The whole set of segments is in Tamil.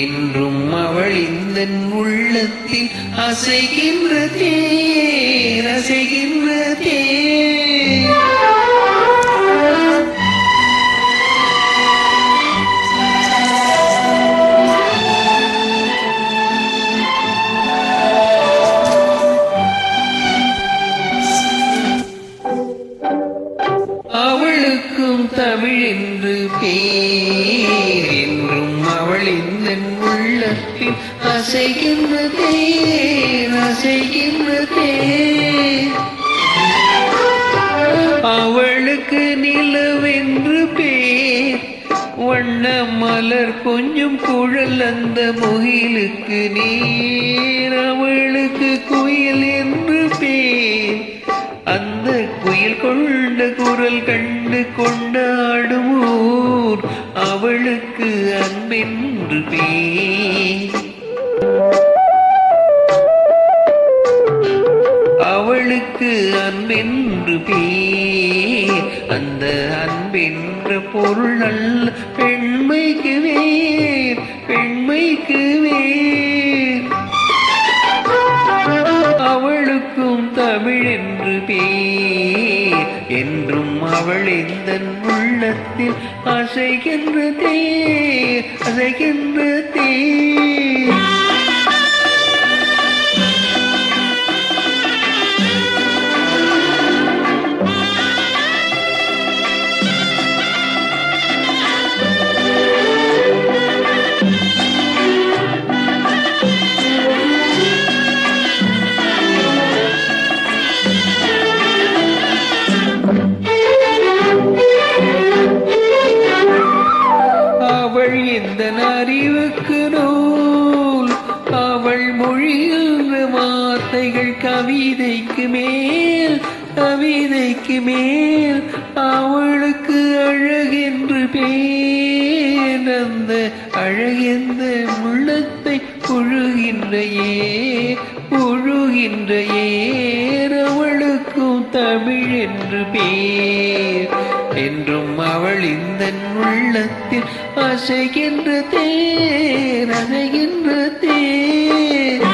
என்றும் அவள் இந்த உள்ளத்தில் அசைகின்ற தேர் அசைகின்ற தேர். அவளுக்கும் தமிழ் என்று பேர் என்றும் அவள் இந்த உள்ளத்தில் அசைகின்ற தேர் அசைகின்ற தேர். அவளுக்கு நிலவென்று பேர் வண்ண மலர் கொஞ்சம் குழல் அந்த முகிலுக்கு நீர். அவளுக்கு குயில் என்று பேர் அந்த குயில் கொண்ட குரல் கண்டு கொண்டாடும் ஊர். அவளுக்கு அன்பென்று பேர் அவளுக்கு அன்பென்று பேர். அந்த அன்பென்ற பொருள் அல்ல பெண்மைக்கு வேர் பெண்மைக்கு வேர். அவளுக்கும் தமிழ் என்று பேர் என்றும் அவள் இந்த உள்ளத்தில் அசைகின்ற தேர் அசைகின்ற தேர். அவள் எந்த அறிவுக்கு நூல் அவள் மொழிகின்ற வார்த்தைகள் கவிதைக்கு மேல் கவிதைக்கு மேல். அவளுக்கு அழகென்று பேர் அந்த அழகெந்த உள்ளத்தை புழுகின்ற புழுகின்ற ஏர். அவளுக்கும் தமிழ் என்று பேர் என்றும் அவள் இந்த உள்ளத்தில் அசைகின்ற தேர் அசைகின்ற தேர்.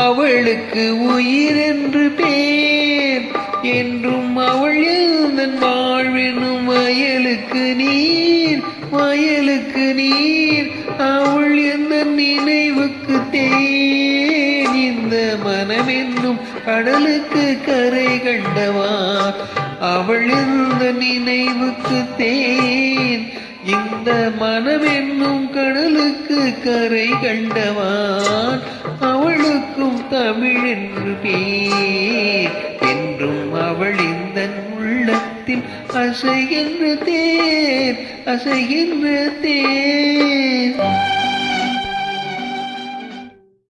அவளுக்கு உயிர் என்று பேர் என்றும் அவள் எழுந்தன் வாழ்வெனும் வயலுக்கு நீர் வயலுக்கு நீர். அவள் எந்த நினைவுக்கு தேன் இந்த மனமென்னும் கடலுக்கு கரை கண்டவா. அவள் எந்த நினைவுக்கு தேன் இந்த மனமென்னும் கடலுக்கு கரை கண்டவான். அவளுக்கும் தமிழ் என்று பேர் என்றும் அவள் இந்த உள்ளத்தில் அசைகின்ற தேர் அசைகின்ற தேர்.